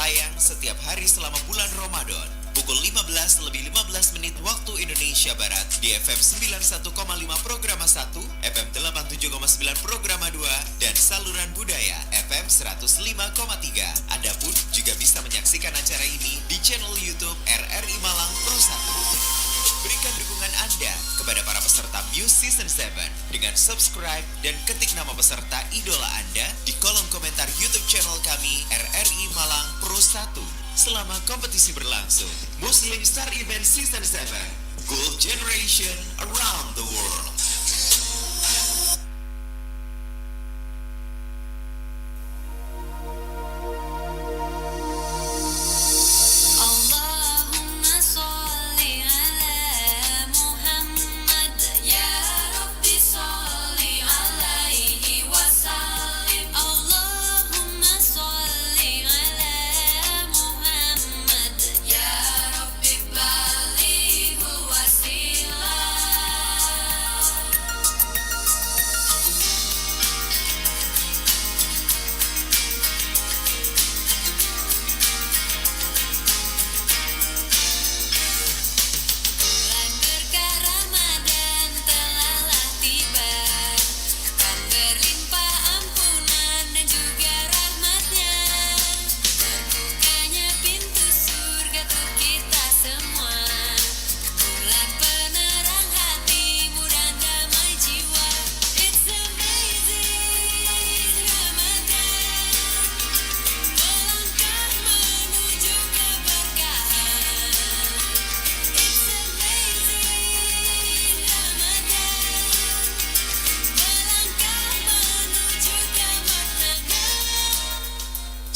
tayang setiap hari selama bulan Ramadan. Pukul 15 lebih 15 menit waktu Indonesia Barat di FM 91,5 Programa 1, FM 87,9 Programa 2, dan saluran budaya FM 105,3. Anda pun juga bisa menyaksikan acara ini di channel YouTube RRI Malang Pro 1. Berikan dukungan Anda kepada para peserta Muse Season 7 dengan subscribe dan ketik nama peserta idola Anda di kolom komentar YouTube channel kami RRI Malang Pro 1 selama kompetisi berlangsung. Muslim Star Event Season 7, Gold Generation Around the World.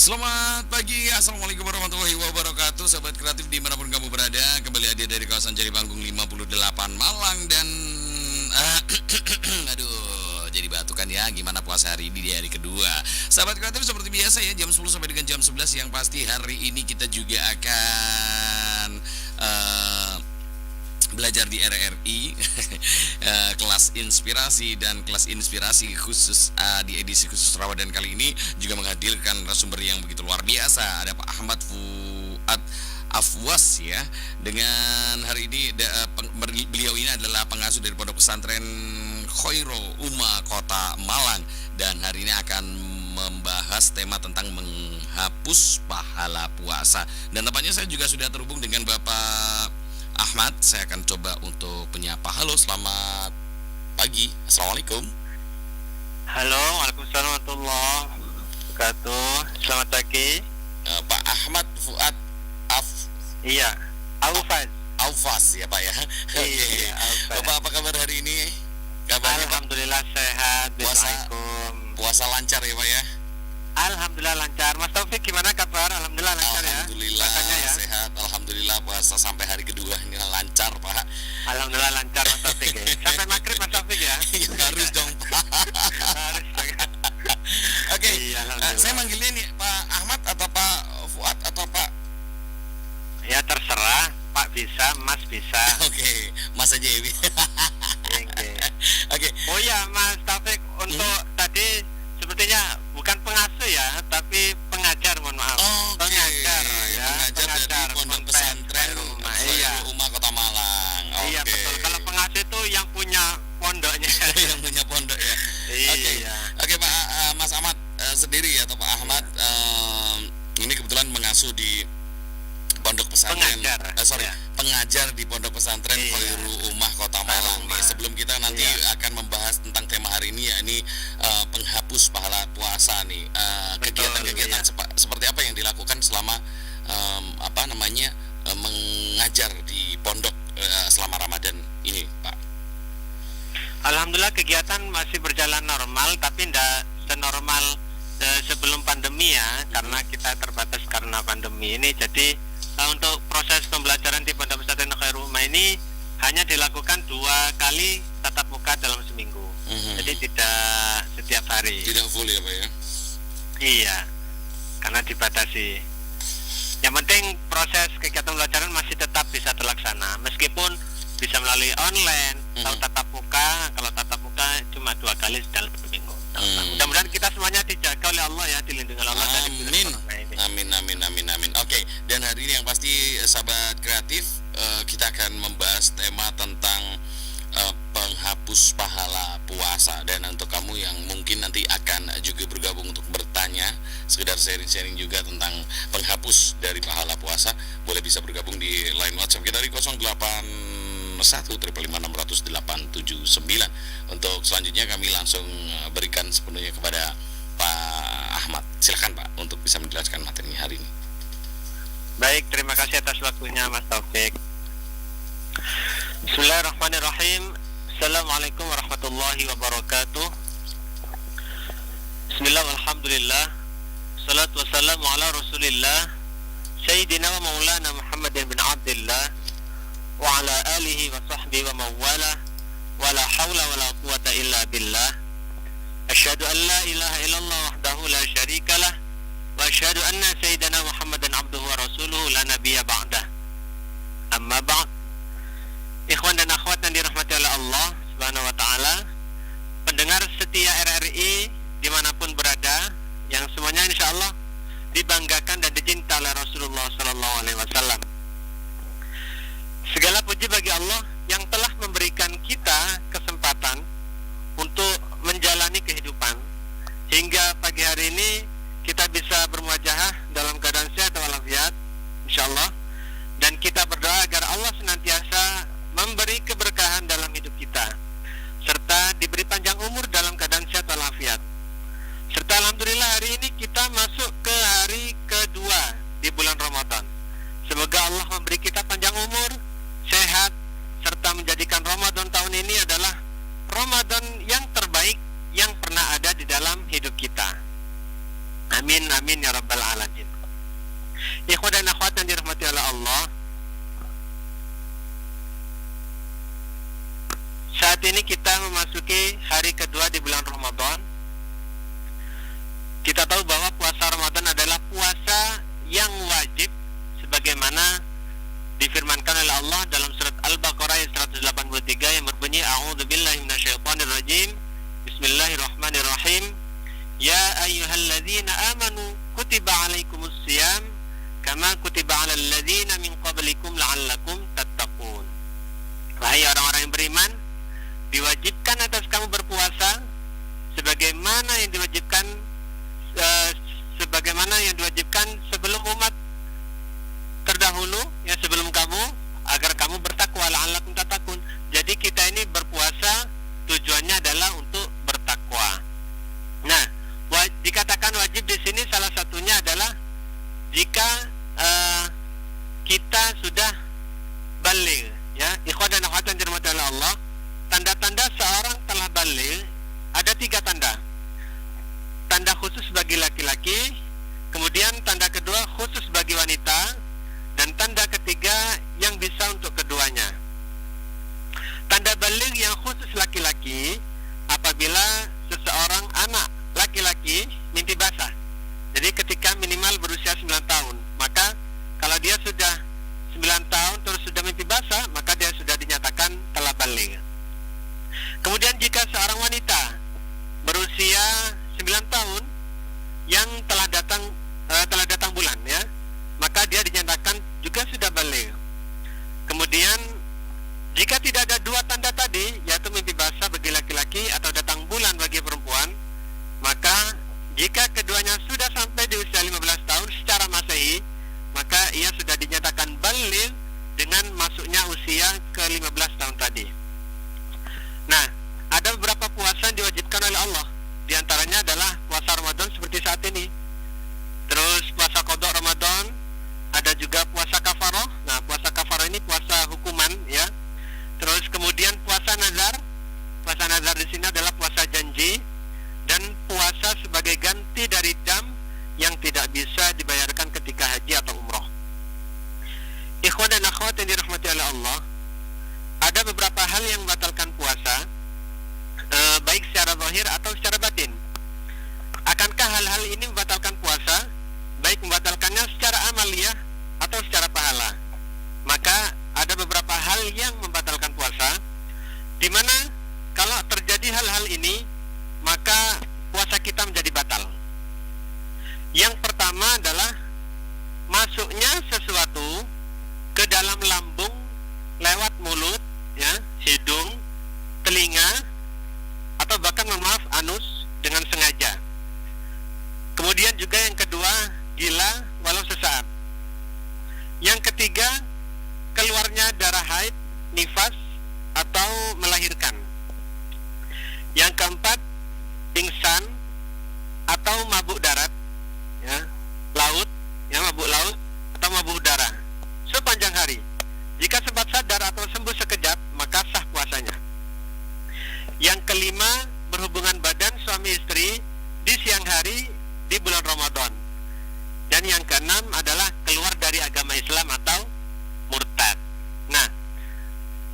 Selamat pagi, Assalamualaikum warahmatullahi wabarakatuh. Sahabat kreatif dimanapun kamu berada, kembali hadir dari kawasan Jari Panggung 58 Malang. Dan aduh, jadi batukan ya. Gimana puasa hari ini di hari kedua. Sahabat kreatif seperti biasa ya, jam 10 sampai dengan jam 11. Yang pasti hari ini kita juga akan belajar di RRI kelas inspirasi, dan kelas inspirasi khusus di edisi khusus Ramadan kali ini juga menghadirkan narasumber yang begitu luar biasa. Ada Pak Ahmad Fuad Afwas ya. Dengan hari ini beliau ini adalah pengasuh dari Pondok Pesantren Khairul Ummah Kota Malang, dan hari ini akan membahas tema tentang menghapus pahala puasa. Dan tampaknya saya juga sudah terhubung dengan Bapak Ahmad. Saya akan coba untuk menyapa. Halo, selamat pagi. Assalamualaikum. Halo, waalaikumsalam warahmatullahi wabarakatuh. Selamat pagi. Pak Ahmad Fuad Iya, Aufas ya Pak ya. Iya, Aufas. Bapak, apa kabar hari ini? Kabarnya Pak? Alhamdulillah sehat. Puasa lancar ya Pak ya? Alhamdulillah lancar. Mas Taufik gimana kabar? Alhamdulillah lancar ya. Alhamdulillah ya. Sehat. Alhamdulillah puasa sampai hari kedua ini lancar Pak. Alhamdulillah lancar Mas Taufik ya. Sampai maghrib Mas Taufik ya. Harus dong Pak. Harus dong. Oke, Iya, saya manggilnya nih Pak Ahmad atau Pak Fuad atau Pak? Ya terserah, Pak bisa, Mas bisa. Oke, Mas aja ya. Oke. Oh ya Mas Taufik, untuk tadi sepertinya bukan pengasuh ya, tapi pengajar, mohon maaf. Pengajar ya. Pengajar dari Pondok Pesantren Khairul Ummah Kota Malang. Iya betul. Kalau pengasuh itu yang punya pondoknya. Yang punya pondok ya. Iya. Oke Pak Mas Ahmad sendiri ya, atau Pak Ahmad ini kebetulan mengasuh di Pondok Pesantren, pengajar di Pondok Pesantren Khairul Ummah Kota Malang nih. Sebelum kita nanti akan membahas tentang tema hari ini, ya ini penghapus pahala puasa nih. Kegiatan-kegiatan seperti apa yang dilakukan selama mengajar di pondok selama Ramadan ini, Pak? Alhamdulillah kegiatan masih berjalan normal, tapi tidak senormal sebelum pandemi ya, karena kita terbatas karena pandemi ini. Jadi untuk proses pembelajaran di Pondok Pesantren Khairul Ummah ini hanya dilakukan 2 kali tatap muka dalam seminggu. Jadi tidak setiap hari. Tidak full ya Pak ya? Iya, karena dibatasi. Yang penting proses kegiatan pembelajaran masih tetap bisa terlaksana, meskipun bisa melalui online atau tatap muka. Kalau tatap muka cuma 2 kali dalam seminggu. Mudah-mudahan kita semuanya dijaga oleh Allah ya, dilindungi oleh Allah dari virus corona ini. Amin. sahabat kreatif, kita akan membahas tema tentang penghapus pahala puasa. Dan untuk kamu yang mungkin nanti akan juga bergabung untuk bertanya, sekedar sharing-sharing juga tentang penghapus dari pahala puasa, boleh bisa bergabung di line WhatsApp kita di 0815560879. Untuk selanjutnya kami langsung berikan sepenuhnya kepada Pak Ahmad. Silakan Pak untuk bisa menjelaskan materinya hari ini. Baik, terima kasih atas waktunya Mas Taufik. Bismillahirrahmanirrahim. Assalamualaikum warahmatullahi wabarakatuh. Bismillah walhamdulillah. Salatu wassalamu ala rasulillah Sayyidina wa maulana Muhammadin bin Abdillah wa ala alihi wa sahbihi wa mawala wa la hawla wa la quwata illa billah. Asyhadu an la ilaha illallah wahdahu la syarikalah wa asyhadu anna sayyidana Muhammadan abduhu wa rasuluhu la nabiyya ba'dah. Amma ba'd. Ikhwan dan akhwat yang dirahmati oleh Allah Subhanahu wa taala, pendengar setia RRI dimanapun berada, yang semuanya insyaallah dibanggakan dan dicinta oleh Rasulullah sallallahu alaihi wasallam. Segala puji bagi Allah yang telah memberikan kita kesempatan untuk menjalani kehidupan hingga pagi hari ini kita bisa bermuajahah dalam keadaan sehat walafiat insyaallah, dan kita berdoa agar Allah senantiasa memberi keberkahan dalam hidup kita serta diberi panjang umur dalam keadaan sehat walafiat. Serta alhamdulillah hari ini kita masuk ke hari kedua di bulan Ramadan. Semoga Allah memberi kita panjang umur, sehat, serta menjadikan Ramadan tahun ini adalah Ramadan yang terbaik yang pernah ada di dalam hidup kita. Amin amin ya rabbal alamin. Ikhwan dan akhwat yang dirahmati oleh Allah, saat ini kita memasuki hari kedua di bulan Ramadan. Kita tahu bahwa puasa Ramadan adalah puasa yang wajib sebagaimana difirmankan oleh Allah dalam surat Al-Baqarah ayat 183 yang berbunyi A'udzubillahi minasyaitonirrajim. Bismillahirrahmanirrahim. Ya ayyuhalladzina amanu kutiba alaikumus siyam kama kutiba alal ladzina min qablikum la'allakum tattaqun. Wahai orang-orang yang beriman, diwajibkan atas kamu berpuasa sebagaimana yang diwajibkan sebelum umat terdahulu, ya sebelum kamu, agar kamu bertakwa la'allakum tattaqun. Jadi kita ini berpuasa tujuannya adalah untuk bertakwa. Nah, dikatakan wajib di sini salah satunya adalah jika kita sudah baligh, ya. Ikhwan dan akhwat yang dirahmati oleh Allah, tanda-tanda seorang telah baligh ada 3 tanda. Tanda khusus bagi laki-laki, kemudian tanda kedua khusus bagi wanita, dan tanda ketiga yang bisa untuk keduanya. Tanda baligh yang khusus laki-laki apabila seseorang anak laki-laki mimpi basah. Jadi ketika minimal berusia 9 tahun, maka kalau dia sudah 9 tahun terus sudah mimpi basah, maka dia sudah dinyatakan telah baligh. Kemudian jika seorang wanita berusia 9 tahun yang telah datang bulan, ya, maka dia dinyatakan juga sudah baligh. Kemudian jika tidak ada 2 tanda tadi, yaitu mimpi basah bagi laki-laki atau datang bulan bagi perempuan, maka jika keduanya sudah sampai di usia 15 tahun secara Masehi, maka ia sudah dinyatakan baligh dengan masuknya usia ke 15 tahun tadi. Nah, ada beberapa puasa yang diwajibkan oleh Allah. Di antaranya adalah puasa Ramadan seperti saat ini. Terus puasa qada Ramadan, ada juga puasa kafarah. Nah, puasa kafarah ini puasa hukuman, ya. Terus kemudian puasa nazar. Puasa nazar di sini adalah puasa janji, dan puasa sebagai ganti dari dam yang tidak bisa dibayarkan ketika haji atau umroh. Ikhwan dan akhwat yang dirahmati oleh Allah, ada beberapa hal yang membatalkan puasa, baik secara zahir atau secara batin. Akankah hal-hal ini membatalkan puasa, baik membatalkannya secara amaliyah atau secara pahala? Maka ada beberapa hal yang membatalkan puasa, di mana kalau terjadi hal-hal ini, maka puasa kita menjadi batal. Yang pertama adalah masuknya sesuatu di bulan Ramadan. Dan yang keenam adalah keluar dari agama Islam atau murtad. Nah,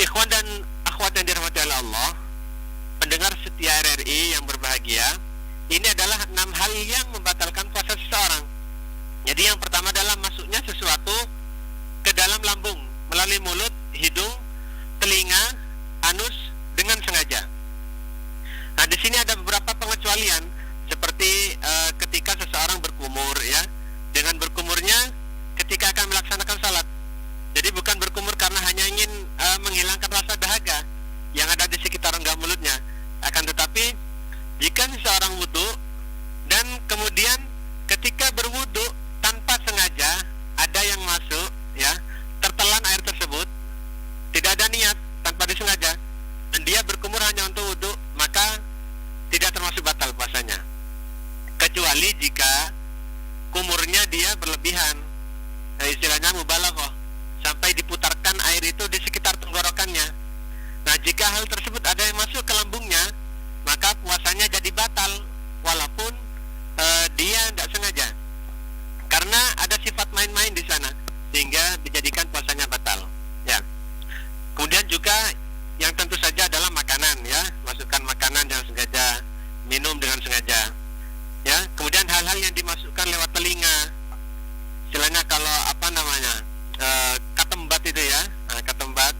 ikhwan dan akhwat yang dirahmati oleh Allah, pendengar setia RRI yang berbahagia, ini adalah 6 hal yang membatalkan puasa seseorang. Jadi yang pertama adalah masuknya sesuatu ke dalam lambung melalui mulut, hidung, telinga, anus dengan sengaja. Nah, di sini ada beberapa pengecualian seperti ketika seseorang berkumur, ya. Dengan berkumurnya ketika akan melaksanakan salat. Jadi bukan berkumur karena hanya ingin menghilangkan rasa dahaga yang ada di sekitar rongga mulutnya. Akan tetapi jika seseorang wudu dan kemudian ketika berwudu tanpa sengaja ada yang masuk, ya, tertelan air tersebut, tidak ada niat, tanpa disengaja, dan dia berkumur hanya untuk wudu, maka tidak termasuk batal puasanya. Kecuali jika kumurnya dia berlebihan, istilahnya mubalaghah, sampai diputarkan air itu di sekitar tenggorokannya. Nah, jika hal tersebut ada yang masuk ke lambungnya, maka puasanya jadi batal walaupun dia tidak sengaja, karena ada sifat main-main di sana sehingga dijadikan puasanya batal, ya. Kemudian juga yang tentu saja adalah makanan, ya, masukkan makanan dengan sengaja, minum dengan sengaja, ya. Kemudian hal-hal yang dimasukkan lewat telinga, istilahnya kalau katembat itu, ya, katembat,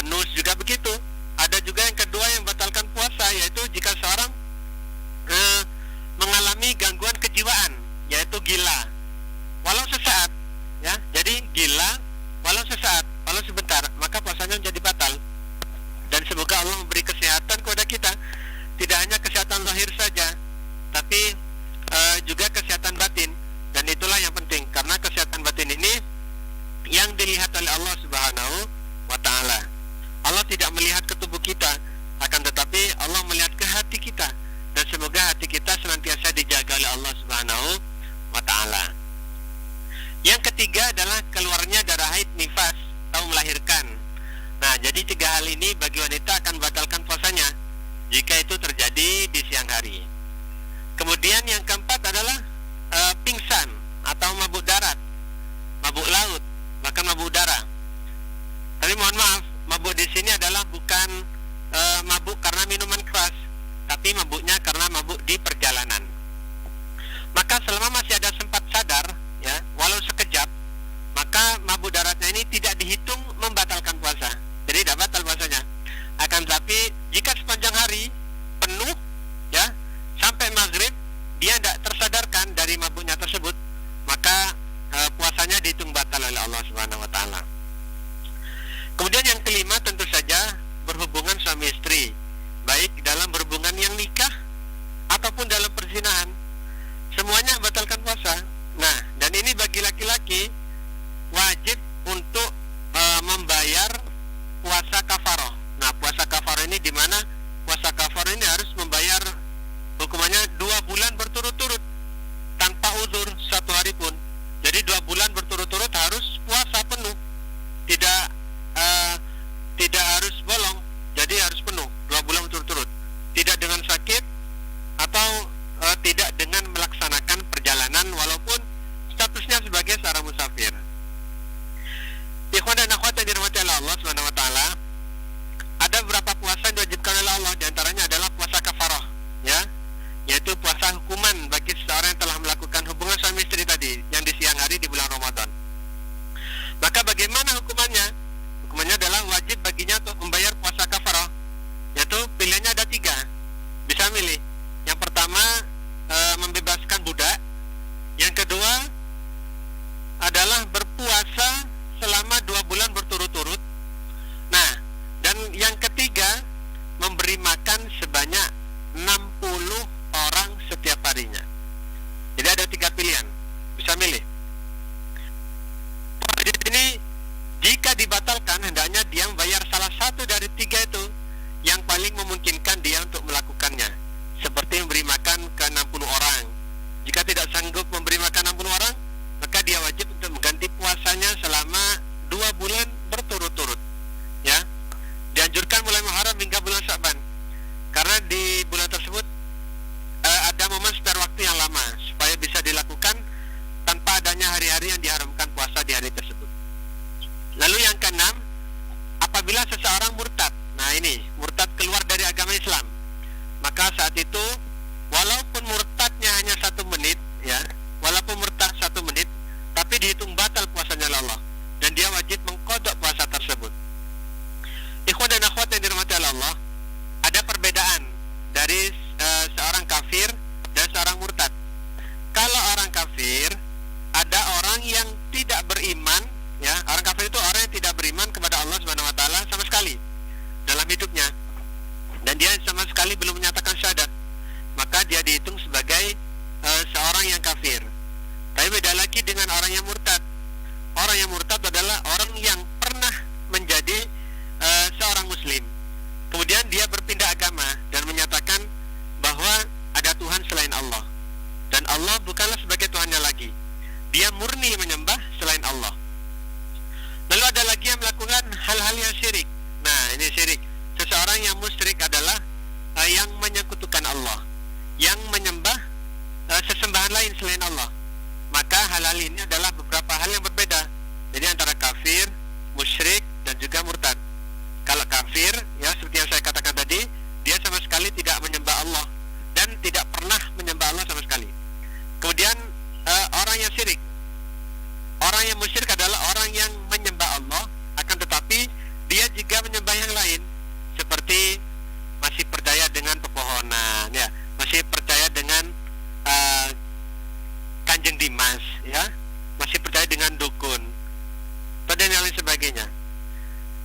anus juga begitu. Ada juga yang kedua yang batalkan puasa, yaitu jika seorang mengalami gangguan kejiwaan, yaitu gila walau sesaat, ya. Jadi gila walau sesaat, walau sebentar, maka puasanya menjadi batal. Dan semoga Allah memberi kesehatan kepada kita, tidak hanya kesehatan lahir saja, tapi juga kesehatan batin. Dan itulah yang penting, karena kesehatan batin ini yang dilihat oleh Allah Subhanahu wa ta'ala. Allah tidak melihat ke tubuh kita, akan tetapi Allah melihat ke hati kita. Dan semoga hati kita senantiasa dijaga oleh Allah Subhanahu wa ta'ala. Yang ketiga adalah keluarnya darah haid, nifas, atau melahirkan. Nah, jadi 3 hal ini bagi wanita akan batalkan puasanya jika itu terjadi di siang hari. Kemudian yang keempat adalah pingsan atau mabuk darat, mabuk laut, bahkan mabuk udara. Tapi mohon maaf, mabuk di sini adalah bukan mabuk karena minuman keras, tapi mabuknya karena mabuk di perjalanan. Maka selama masih ada sempat sadar, ya, walau sekejap, maka mabuk daratnya ini tidak dihitung membatalkan puasa. Jadi tidak batal puasanya. Akan tetapi jika sepanjang hari penuh, ya, sampai maghrib dia tidak tersadarkan dari mabuknya tersebut, maka puasanya dihitung batal oleh Allah Subhanahu wa ta'ala. Kemudian yang kelima tentu saja berhubungan suami istri, baik dalam berhubungan yang nikah ataupun dalam perzinahan, semuanya batalkan puasa. Nah, dan ini bagi laki-laki wajib untuk membayar puasa kafaroh. Nah, puasa kafaroh ini di mana puasa kafaroh ini harus membayar hukumannya 2 bulan berturut-turut tanpa uzur 1 hari pun. Jadi 2 bulan berturut-turut harus puasa penuh, tidak harus bolong, jadi harus penuh 2 bulan berturut-turut, tidak dengan sakit atau tidak hari-hari yang diharamkan puasa di hari tersebut. Lalu yang keenam, apabila seseorang murtad. Nah ini, murtad keluar dari agama Islam. Maka saat itu, walaupun murtadnya hanya 1 menit, ya, walaupun murtad 1 menit, tapi dihitung batal puasanya oleh Allah, dan dia wajib mengqadha puasa tersebut. Ikhwan dan akhwat yang dirahmati Allah, ada perbedaan dari seorang kafir dan seorang murtad. Kalau orang kafir, ada orang yang tidak beriman, ya, orang kafir itu orang yang tidak beriman kepada Allah Subhanahu wa taala sama sekali dalam hidupnya, dan dia sama sekali belum menyatakan syahadat, maka dia dihitung sebagai seorang yang kafir. Tapi beda lagi dengan orang yang murtad. Orang yang murtad adalah orang yang pernah menjadi seorang muslim, kemudian dia berpindah agama dan menyatakan bahwa ada Tuhan selain Allah, dan Allah bukanlah sebagai Tuhannya lagi. Dia murni menyembah selain Allah. Lalu ada lagi yang melakukan hal-hal yang syirik. Nah ini syirik. Seseorang yang musyrik adalah yang menyekutukan Allah, yang menyembah sesembahan lain selain Allah. Maka hal-hal ini adalah beberapa hal yang berbeda. Jadi antara kafir, musyrik, dan juga murtad. Kalau kafir, ya seperti yang saya katakan tadi, dia sama sekali tidak menyembah Allah dan tidak pernah menyembah Allah sama sekali. Kemudian orang yang syirik, orang yang musyrik adalah orang yang menyembah Allah, akan tetapi dia juga menyembah yang lain, seperti masih percaya dengan pepohonan, ya, masih percaya dengan Kanjeng Dimas, ya, masih percaya dengan dukun, dan yang lain sebagainya.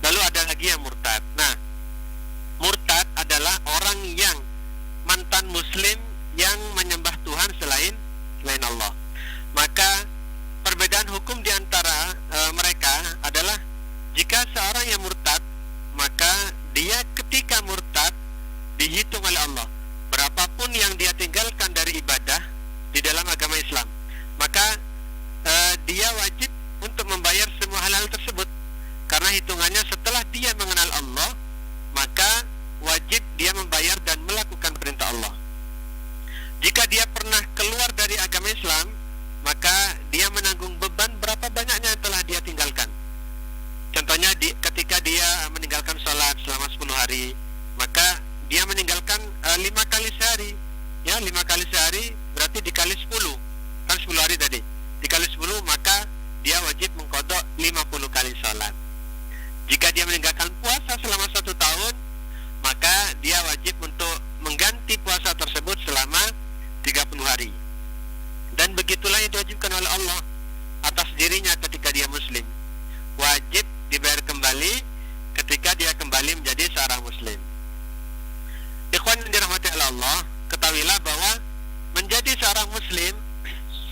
Lalu ada lagi yang murtad. Nah, murtad adalah orang yang mantan muslim yang menyembah Tuhan selain Allah. Maka perbedaan hukum di antara mereka adalah jika seorang yang murtad, maka dia ketika murtad dihitung oleh Allah berapapun yang dia tinggalkan dari ibadah di dalam agama Islam, maka dia wajib untuk membayar semua hal-hal tersebut, karena hitungannya setelah dia mengenal Allah, maka wajib dia membayar dan melakukan perintah Allah. Jika dia pernah keluar dari agama Islam, maka dia menanggung beban berapa banyaknya yang telah dia tinggalkan. Contohnya ketika dia meninggalkan sholat selama 10 hari, maka dia meninggalkan 5 kali sehari, ya, 5 kali sehari berarti dikali 10, kan 10 hari tadi, dikali 10, maka dia wajib mengqadha 50 kali sholat. Jika dia meninggalkan puasa selama 1 tahun, maka dia wajib untuk mengganti puasa tersebut selama 30 hari. Dan begitulah yang diwajibkan oleh Allah atas dirinya ketika dia muslim. Wajib dibayar kembali ketika dia kembali menjadi seorang muslim. Ikhwan yang dirahmati oleh Allah, ketahuilah bahwa menjadi seorang muslim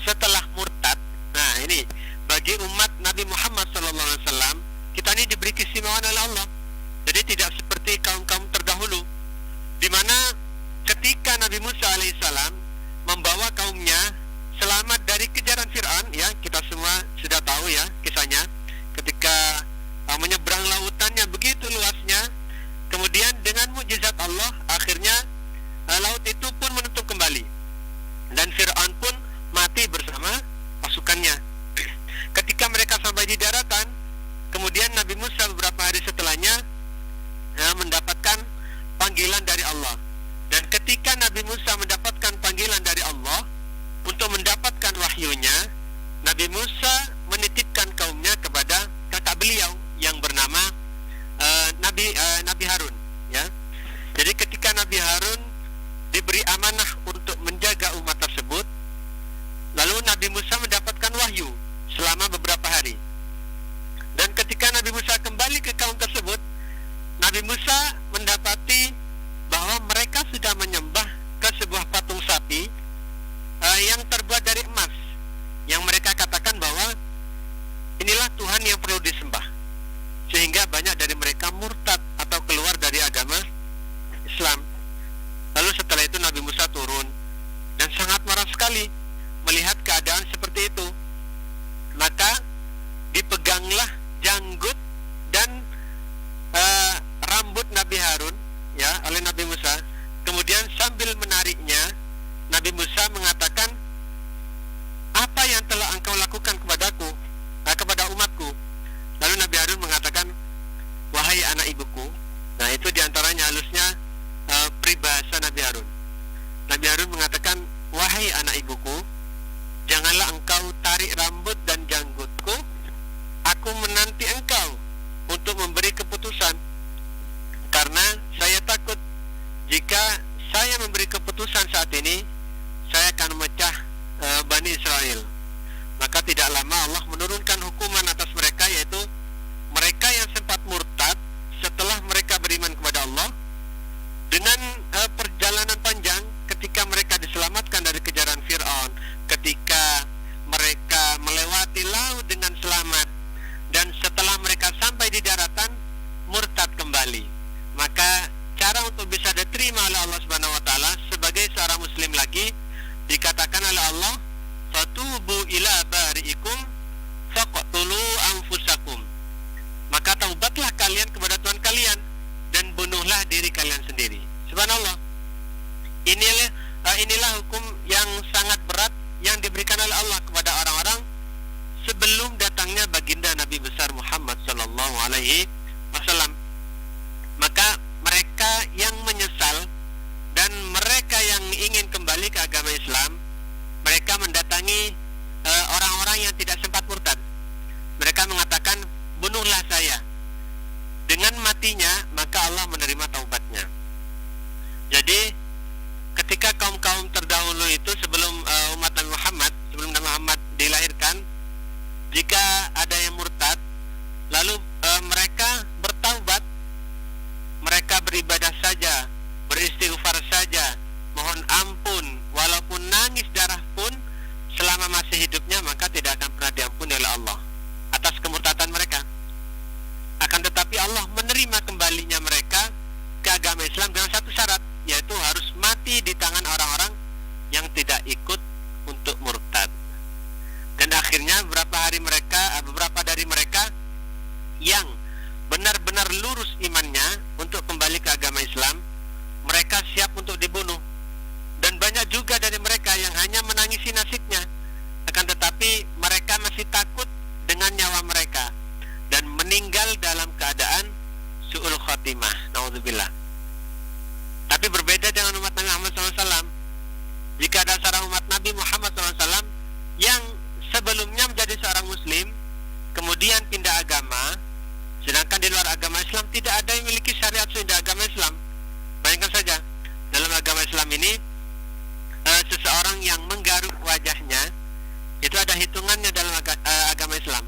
setelah murtad, nah ini bagi umat Nabi Muhammad SAW, kita ini diberi keistimewaan oleh Allah. Jadi tidak seperti kaum-kaum terdahulu, di mana ketika Nabi Musa alaihissalam membawa kaumnya selamat dari kejaran Fir'aun, ya, kita semua sudah tahu ya kisahnya, ketika menyeberang lautannya begitu luasnya, kemudian dengan mukjizat Allah akhirnya laut itu pun menutup kembali dan Fir'aun pun mati bersama pasukannya. Ketika mereka sampai di daratan, kemudian Nabi Musa beberapa hari setelahnya mendapatkan panggilan dari Allah. Dan ketika Nabi Musa mendapatkan panggilan dari Allah untuk mendapatkan wahyunya, Nabi Musa menitipkan kaumnya kepada kakak beliau yang bernama Nabi Harun, ya. Jadi ketika Nabi Harun diberi amanah untuk menjaga umat tersebut, lalu Nabi Musa mendapatkan wahyu selama beberapa hari. Dan ketika Nabi Musa kembali ke kaum tersebut, Nabi Musa mendapati bahwa mereka sudah menyembah ke sebuah patung sapi yang terbuat dari emas, yang mereka katakan bahwa inilah Tuhan yang perlu disembah, sehingga banyak dari mereka murtad atau keluar dari agama Islam. Lalu setelah itu Nabi Musa turun dan sangat marah sekali melihat keadaan seperti itu. Maka dipeganglah janggut dan rambut Nabi Harun, ya, oleh Nabi Musa. Kemudian sambil menariknya, Nabi Musa mengatakan, apa yang telah engkau lakukan kepada tidak lama Allah menurunkan hukuman atas mereka, yaitu mereka yang sempat murtad setelah mereka beriman kepada Allah dengan perjalanan panjang ketika mereka diselamatkan dari kejaran Fir'aun, ketika mereka melewati laut dengan selamat, dan setelah mereka sampai di daratan murtad kembali. Maka cara untuk bisa diterima oleh Allah Subhanahu wa taala sebagai seorang muslim lagi dikatakan oleh Allah, fatubu ila bari'ikum faqtulu anfusakum. Maka taubatlah kalian kepada Tuhan kalian dan bunuhlah diri kalian sendiri. Subhanallah. Inilah hukum yang sangat berat yang diberikan oleh Allah kepada orang-orang sebelum datangnya baginda Nabi besar Muhammad sallallahu alaihi wasallam. Maka mereka yang menyesal dan mereka yang ingin kembali ke agama Islam, mereka mendatangi orang-orang yang tidak sempat murtad. Mereka mengatakan, bunuhlah saya. Dengan matinya maka Allah menerima taubatnya. Jadi ketika kaum-kaum terdahulu itu sebelum umat Nabi Muhammad, sebelum Nabi Muhammad dilahirkan, jika ada yang murtad lalu mereka bertaubat, mereka beribadah saja, beristighfar saja, mohon ampun, walaupun nangis darah pun selama masih hidupnya, maka tidak akan pernah diampuni oleh Allah atas kemurtadan mereka. Akan tetapi Allah menerima kembalinya mereka ke agama Islam dengan satu syarat, yaitu harus mati di tangan orang-orang yang tidak ikut untuk murtad. Dan akhirnya beberapa dari mereka yang benar-benar lurus imannya untuk kembali ke agama Islam, mereka siap untuk dibunuh. Dan banyak juga dari mereka yang hanya menangisi nasibnya, akan tetapi mereka masih takut dengan nyawa mereka dan meninggal dalam keadaan su'ul khotimah, naudzubillah. Tapi berbeda dengan umat Nabi Muhammad SAW. Jika ada seorang umat Nabi Muhammad SAW yang sebelumnya menjadi seorang muslim, kemudian pindah agama, sedangkan di luar agama Islam tidak ada yang memiliki syariat seindah agama Islam. Bayangkan saja, dalam agama Islam ini seseorang yang menggaruk wajahnya itu ada hitungannya dalam agama Islam.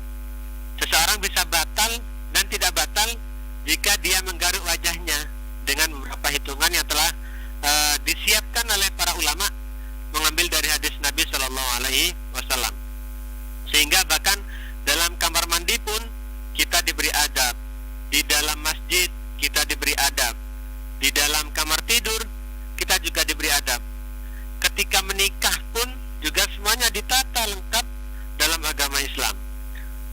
Seseorang bisa batal dan tidak batal jika dia menggaruk wajahnya dengan beberapa hitungan yang telah disiapkan oleh para ulama mengambil dari hadis Nabi Shallallahu Alaihi Wasallam. Sehingga bahkan dalam kamar mandi pun kita diberi adab, di dalam masjid kita diberi adab, di dalam kamar tidur kita juga diberi adab. Ketika menikah pun juga semuanya ditata lengkap dalam agama Islam.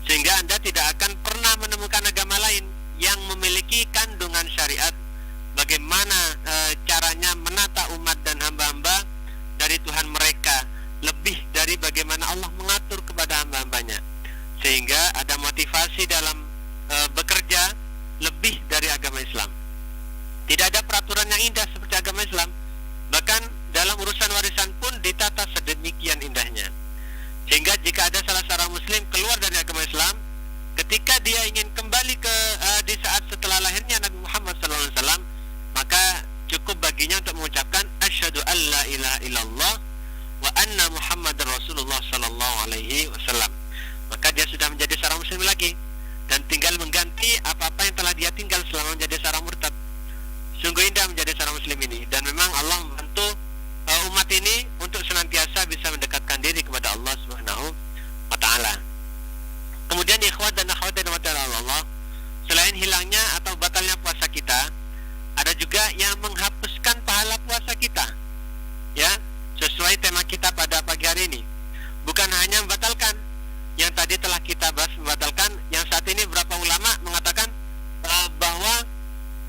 Sehingga Anda tidak akan pernah menemukan agama lain yang memiliki kandungan syariat bagaimana caranya menata umat dan hamba-hamba dari Tuhan mereka, lebih dari bagaimana Allah mengatur kepada hamba-hambanya. Sehingga ada motivasi dalam bekerja lebih dari agama Islam. Tidak ada peraturan yang indah seperti agama Islam. Bahkan dalam urusan warisan pun ditata sedemikian indahnya. Sehingga jika ada salah seorang muslim keluar dari agama Islam, ketika dia ingin kembali ke di saat setelah lahirnya Nabi Muhammad SAW, maka cukup baginya untuk mengucapkan asyhadu an la ilaha illallah wa anna Muhammadar Rasulullah sallallahu alaihi wasallam. Maka dia sudah menjadi seorang muslim lagi dan tinggal mengganti apa-apa yang telah dia tinggal selama menjadi seorang murtad. Sungguh indah menjadi seorang muslim ini, dan memang Allah membantu umat ini untuk senantiasa bisa mendekatkan diri kepada Allah Subhanahu wa taala. Kemudian ikhwat dan akhwat yang dirahmati Allah, selain hilangnya atau batalnya puasa kita, ada juga yang menghapuskan pahala puasa kita. Ya, sesuai tema kita pada pagi hari ini. Bukan hanya membatalkan, yang tadi telah kita bahas membatalkan, yang saat ini beberapa ulama mengatakan bahwa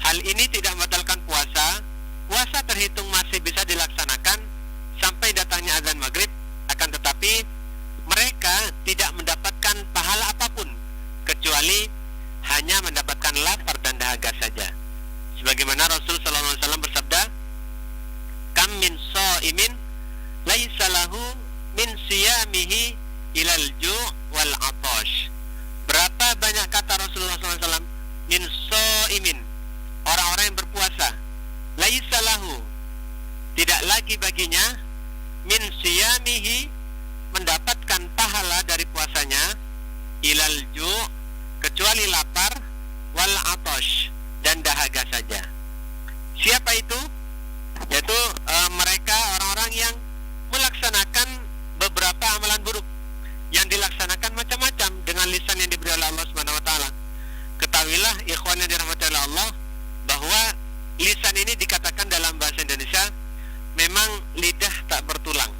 hal ini tidak membatalkan puasa. Puasa terhitung masih bisa dilaksanakan sampai datangnya azan maghrib, akan tetapi mereka tidak mendapatkan pahala apapun kecuali hanya mendapatkan lapar dan dahaga saja. Sebagaimana Rasul sallallahu alaihi wasallam bersabda, "Kam min shaimin laisa lahu min siyamihi ilal ju' wal 'atash." Berapa banyak kata Rasulullah SAW, min shaimin, orang-orang yang berpuasa, laisa lahu, tidak lagi baginya, min siyamihi, mendapatkan pahala dari puasa ilal ju', kecuali lapar, wal atash, dan dahaga saja. Siapa itu? Yaitu mereka orang-orang yang melaksanakan beberapa amalan buruk, yang dilaksanakan macam-macam dengan lisan yang diberi oleh Allah Subhanahu wa taala. Ketahuilah ikhwan yang dirahmati oleh Allah bahwa lisan ini dikatakan dalam bahasa Indonesia memang lidah tak bertulang.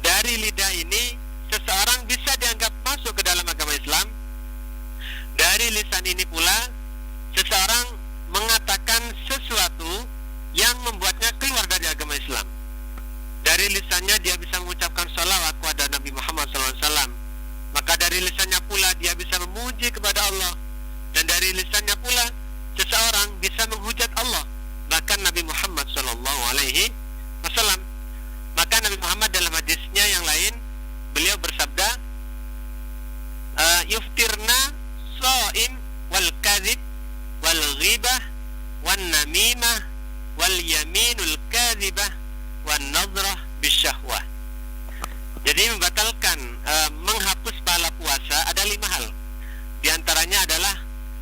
Dari lidah ini seseorang bisa dianggap masuk ke dalam agama Islam. Dari lisan ini pula seseorang mengatakan sesuatu yang membuatnya keluar dari agama Islam. Dari lisannya dia bisa mengucapkan salawat kepada Nabi Muhammad SAW. Maka dari lisannya pula dia bisa memuji kepada Allah. Dan dari lisannya pula seseorang bisa menghujat Allah, bahkan Nabi Muhammad SAW. Maka Nabi Muhammad dalam hadisnya yang lain, beliau bersabda, yuftirna sha'im wal kadhib wal ghibah wan namimah wal yaminul kadhibah wan nadhrah bisyahwah. Jadi membatalkan, menghapus pahala puasa ada 5 hal. Di antaranya adalah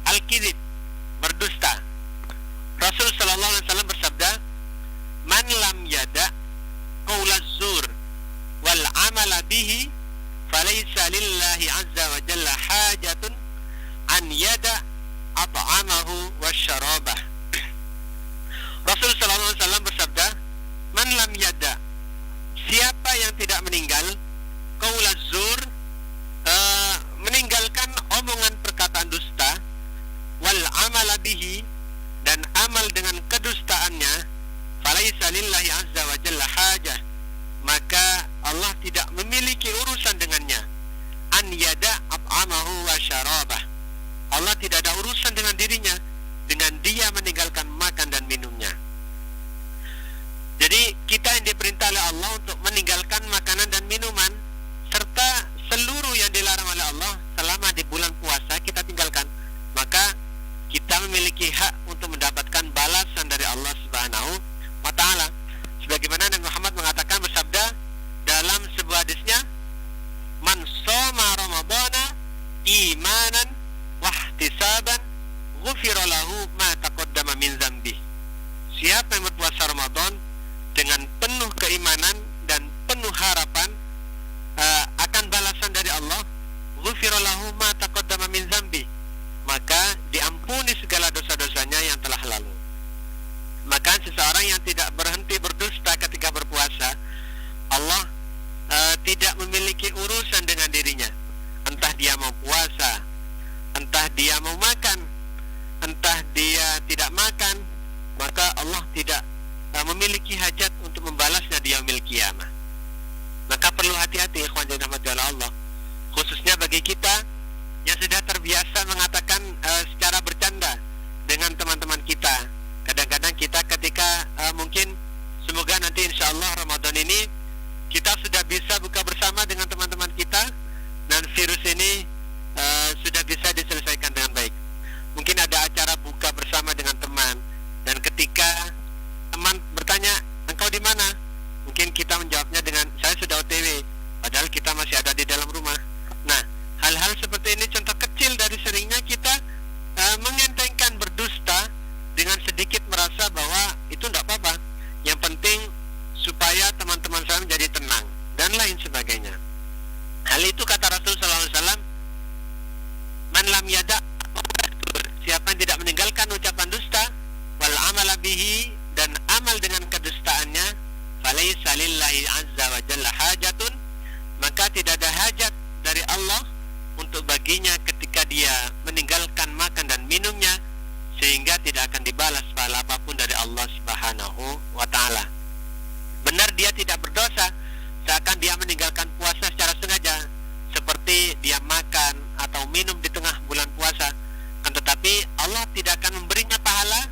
al-kidhib, berdusta. Rasul sallallahu alaihi wasallam bersabda, "Man lam yada qaulaz zur wal amala bihi falaysa lillahi azza wa jalla hajatun an yada at'amahu wasyarabah." Rasul sallallahu alaihi wasallam bersabda, "Man lam yada," siapa yang tidak meninggal qaulaz zur, meninggalkan omongan perkataan dusta, wal amala bihi, dan amal dengan kedustaannya, falaisa lillahi azza wa jalla hajah, maka Allah tidak memiliki urusan dengannya. An yada at'amahu wa syarabah, Allah tidak ada urusan dengan dirinya dengan dia meninggalkan makan dan minumnya. Jadi kita yang diperintah oleh Allah untuk meninggalkan makanan dan minuman serta seluruh yang dilarang oleh Allah selama di bulan puasa kita tinggalkan. Maka kita memiliki hak untuk mendapatkan balasan dari Allah Subhanahu wa taala. Sebagaimana Nabi Muhammad mengatakan, bersabda dalam sebuah hadisnya, "Man shoma ramadhana imanan wahtisaban ghufira lahu ma taqaddama min dzambi." Siapa yang berpuasa Ramadan dengan penuh keimanan dan penuh harapan akan balasan dari Allah, ghufira lahu ma taqaddama min dzambi, maka diampuni segala dosa-dosanya yang telah lalu. Maka seseorang yang tidak berhenti berdusta ketika berpuasa, Allah tidak memiliki urusan dengan dirinya. Entah dia mau puasa, entah dia mau makan, entah dia tidak makan, maka Allah tidak memiliki hajat untuk membalasnya di yaumil qiyamah. Maka perlu hati-hati ikhwan yang dirahmati oleh Allah, khususnya bagi kita yang sudah terbiasa mengatakan secara bercanda dengan teman-teman kita. Kadang-kadang kita ketika mungkin semoga nanti insya Allah Ramadan ini kita sudah bisa buka bersama dengan teman-teman kita dan virus ini sudah bisa diselesaikan dengan baik. Mungkin ada acara buka bersama dengan teman, dan ketika teman bertanya, "Engkau di mana?" Mungkin kita menjawabnya dengan, "Saya sudah OTW," padahal kita masih ada di dalam rumah. Nah, hal-hal seperti ini contoh kecil dari seringnya kita mengentengkan berdusta dengan sedikit merasa bahwa itu tidak apa-apa. Yang penting supaya teman-teman saya menjadi tenang dan lain sebagainya. Hal itu kata Rasul SAW, "Man lam yada," siapa yang tidak meninggalkan ucapan dusta, wal amala bihi, dan amal dengan kedustaannya, falaysa lillahi azza wa jalla hajatun, maka tidak ada hajat dari Allah untuk baginya ketika dia meninggalkan makan dan minumnya, sehingga tidak akan dibalas pahala apapun dari Allah Subhanahu wa taala. Benar dia tidak berdosa seakan dia meninggalkan puasa secara sengaja, seperti dia makan atau minum di tengah bulan puasa, kan tetapi Allah tidak akan memberinya pahala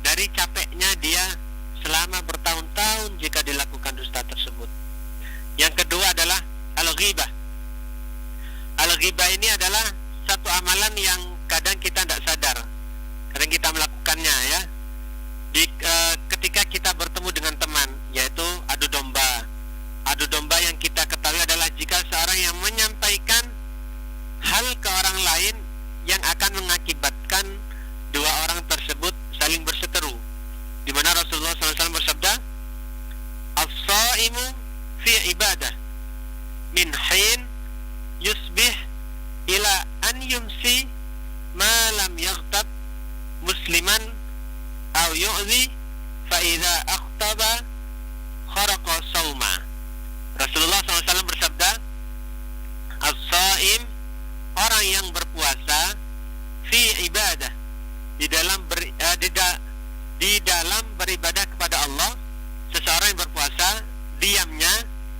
dari capeknya dia selama bertahun-tahun jika dilakukan dusta tersebut. Yang kedua adalah al-ghibah. Al-ghibah ini adalah satu amalan yang kadang kita tidak sadar, kadang kita melakukannya ya. Ketika kita bertemu dengan teman, yaitu adu domba. Adu domba yang kita ketahui adalah jika seorang yang menyampaikan hal hal ke orang lain yang akan mengakibatkan dua orang tersebut saling berseteru, di mana Rasulullah SAW bersabda, "As-shaimu fi ibadah min hin yusbih ila an yumsi ma lam yaghtab musliman aw yu'zi fa idza akhtaba kharaqa sauma." Rasulullah SAW bersabda, "As-shaim, orang yang berpuasa, fi ibadah, di dalam beribadah kepada Allah. Seseorang yang berpuasa, diamnya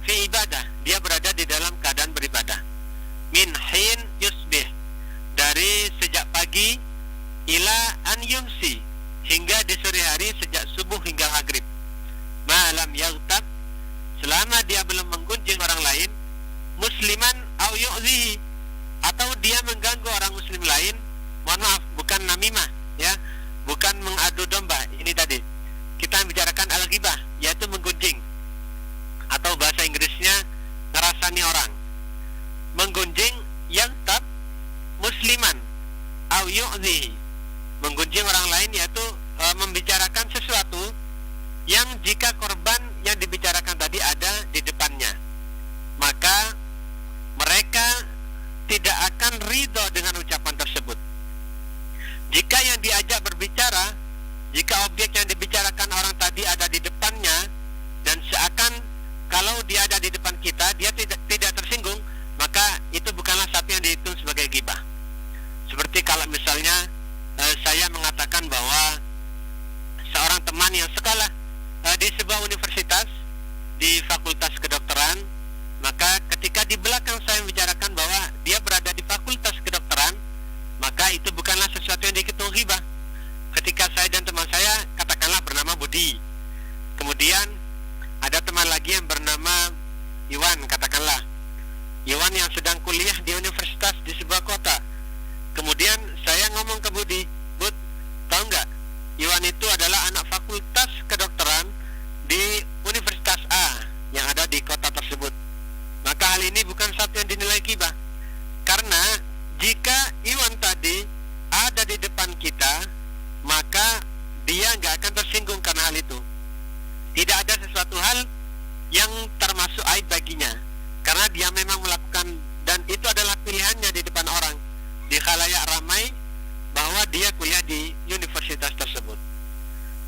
fi ibadah, dia berada di dalam keadaan beribadah. Min hin yusbih, dari sejak pagi, ila an yumsi, hingga di sore hari sejak subuh hingga maghrib. Malam yaghtab, selama dia belum menggunjing orang lain, musliman au yu'zihi, atau dia mengganggu orang muslim lain. Mohon maaf, bukan namimah, ya, bukan mengadu domba. Ini tadi kita membicarakan al-ghibah, yaitu menggunjing, atau bahasa Inggrisnya ngerasani orang. Menggunjing yang tab musliman au yu'zihi, menggunjing orang lain, yaitu membicarakan sesuatu yang jika korban yang dibicarakan tadi ada di depannya, maka mereka tidak akan ridho dengan ucapan tersebut. Jika yang diajak berbicara, jika objek yang dibicarakan orang tadi ada di depannya, dan seakan kalau dia ada di depan kita, dia tidak tersinggung, maka itu bukanlah satu yang dihitung sebagai ghibah. Seperti kalau misalnya saya mengatakan bahwa seorang teman yang sekolah di sebuah universitas, di fakultas kedokteran, maka ketika di belakang saya membicarakan bahwa dia berada di fakultas kedokteran, maka itu bukanlah sesuatu yang dihitung ghibah. Ketika saya dan teman saya, katakanlah bernama Budi, kemudian ada teman lagi yang bernama Iwan, katakanlah Iwan yang sedang kuliah di universitas di sebuah kota. Kemudian saya ngomong ke Budi, "Bud, tahu nggak, Iwan itu adalah anak fakultas kedokteran di Universitas A yang ada di kota tersebut." Maka hal ini bukan satu yang dinilai ghibah, karena jika Iwan tadi ada di depan kita, maka dia nggak akan tersinggung karena hal itu. Tidak ada sesuatu hal yang termasuk aib baginya, karena dia memang melakukan, dan itu adalah pilihannya di depan orang, di khalayak ramai, bahwa dia kuliah di universitas tersebut.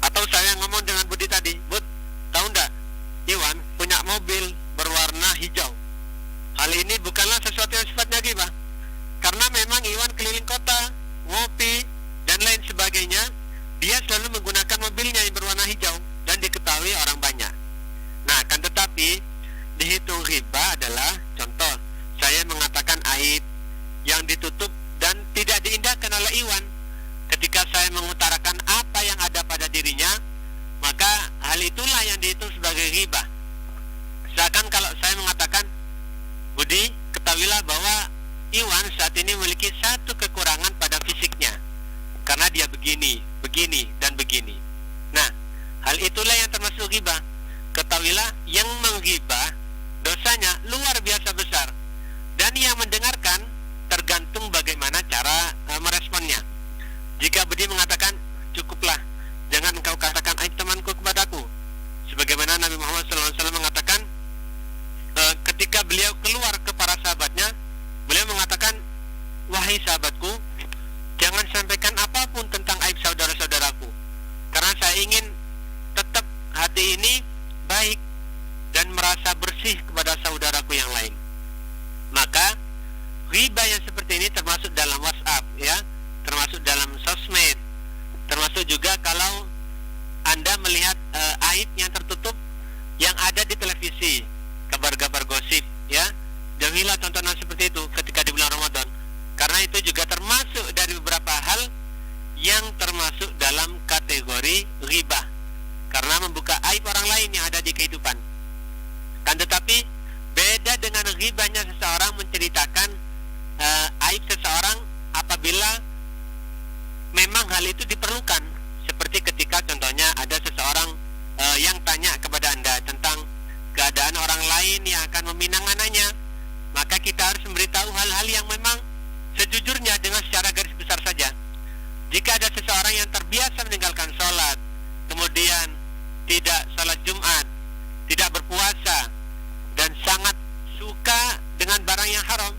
Atau saya ngomong dengan Budi tadi, "Bud, tahu nggak, Iwan punya mobil berwarna hijau." Hal ini bukanlah sesuatu yang sifatnya ghibah, karena memang Iwan keliling kota, ngopi, dan lain sebagainya. Dia selalu menggunakan mobilnya yang berwarna hijau dan diketahui orang banyak. Nah, kan tetapi dihitung ghibah adalah, contoh, saya mengatakan aib yang ditutup dan tidak diindahkan oleh Iwan. Ketika saya mengutarakan apa yang ada pada dirinya, maka hal itulah yang dihitung sebagai ghibah. Seakan kalau saya mengatakan, "Budi, ketahuilah bahwa Iwan saat ini memiliki satu kekurangan pada fisiknya, karena dia begini, begini, dan begini." Nah, hal itulah yang termasuk ghibah. Ketahuilah yang menghibah dosanya luar biasa besar, dan yang mendengarkan tergantung bagaimana cara meresponnya. Jika Budi mengatakan, "Cukuplah, jangan engkau katakan aib temanku kepadaku," sebagaimana Nabi Muhammad SAW mengatakan, ketika beliau keluar ke para sahabatnya, beliau mengatakan, "Wahai sahabatku, jangan sampaikan apapun tentang aib saudara-saudaraku, karena saya ingin tetap hati ini baik dan merasa bersih kepada saudaraku yang lain." Maka ghibah yang seperti ini termasuk dalam WhatsApp, ya, termasuk dalam sosmed, termasuk juga kalau Anda melihat aib yang tertutup yang ada di televisi, kabar-kabar gosip, ya, jauhilah tontonan seperti itu ketika di bulan Ramadan, karena itu juga termasuk dari beberapa hal yang termasuk dalam kategori ghibah, karena membuka aib orang lain yang ada di kehidupan. Kan tetapi beda dengan ghibahnya seseorang menceritakan aib seseorang apabila memang hal itu diperlukan, seperti ketika contohnya ada seseorang yang tanya kepada Anda tentang keadaan orang lain yang akan meminang anaknya, maka kita harus memberitahu hal-hal yang memang biasa meninggalkan sholat, kemudian tidak sholat Jumat, tidak berpuasa, dan sangat suka dengan barang yang haram,